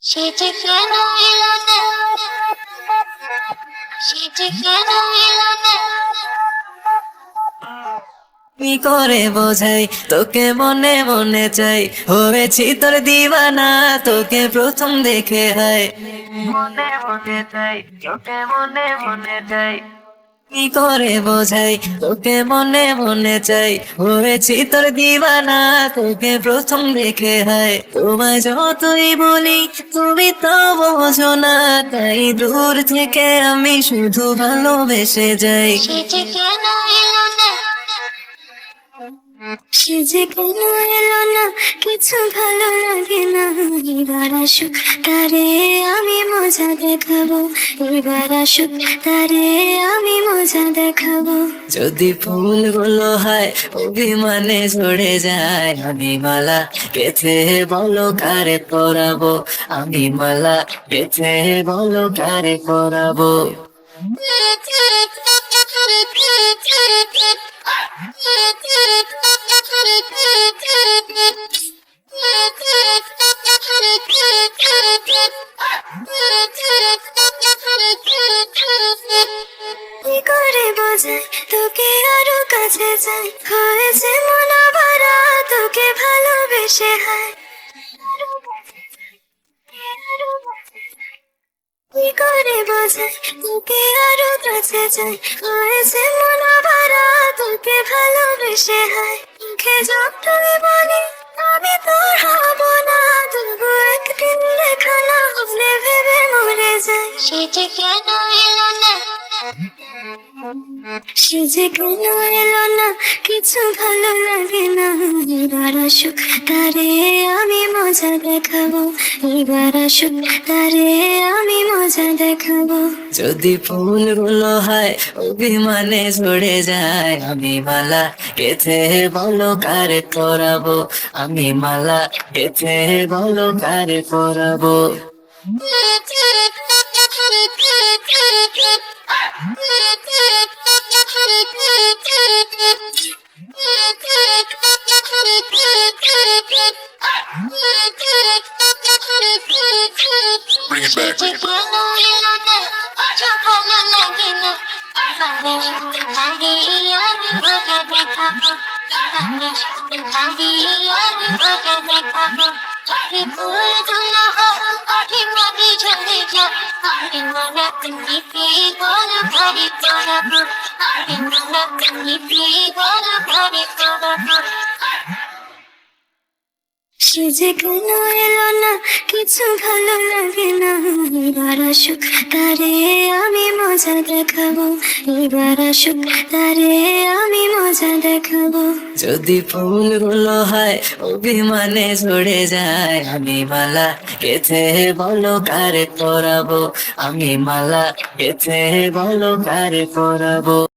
সেটা কেন এলো না, সেটা কেন এলো না। কি করে বোঝাই তোকে মনে মনে চাই, হয়েছি তোর দিওয়ানা তোকে প্রথম দেখে হায় মনে মনে চাই, তোকে মনে মনে চাই। কি করে বোঝাই তোকে মনে মনে চাই, হয়েছি তোর দিওয়ানা তোকে প্রথম দেখে হায়। তোমায় যতই বলি তুমি তো বোঝো না, তাই দূর থেকে আমি শুধু ভালোবেসে যাই। সেটা কেন এলো না, সে যে কেন এলো না, কিছু ভালো লাগে না। এবার আসুক তারে আমি মজা দেখাবো, এবার আসুক তারে আমি মজা দেখাবো। যদি ফুলগুলো হয় অভিমানে ঝরে যায়, আমি মালা গেথে বলো কারে পরাবো, আমি মালা গেথে বলো কারে পরাবো। কি করে বোঝাই তোকে আরো কাছে যাই, হয়েছে মন ভরা তোকে ভালোবেসে হায়। কি করে বোঝাই তোকে আরো কাছে যাই, হয়েছে মন ভরা তোকে ভালোবেসে হায়। মুখে যতই বলি আমি তোর হব না, তবু একদিন দেখা না হলে ভেবে মরে যাই। সেটা কেন এলো না, সে যে কেন এলো না, কিছু ভালো লাগে না। এবার আসুক তারে আমি মজা দেখাবো, এবার আসুক তারে আমি মজা দেখাবো। যদি ফুলগুলো হয় অভিমানে ঝরে যায়, আমি মালা গেথে বলো কারে পরাবো, আমি মালা গেথে বলো কারে পরাবো। Bring it back. সেটা কেন এলো না, কিছু ভালো লাগে না। ভালোবাসতে পারি আমি মজা দেখাবো, ভালোবাসতে পারি আমি মজা দেখাবো। আরে ফুলগুলো হয় অভিমানে ঝরে যায়, আরে মালা তুমি বলো কারে পরাবো, আরে মালা তুমি বলো কারে পরাবো। সে যে কেন এলো না, কিছু ভালো লাগে না। এবার আসুক তারে আমি মজা দেখাবো, এবার আসুক তারে আমি মজা দেখাবো। যদি ফুলগুলো হয় অভিমানে ঝরে যায়, আমি মালা গেথে বলো কারে পরাবো, আমি মালা গেথে বলো কারে পরাবো।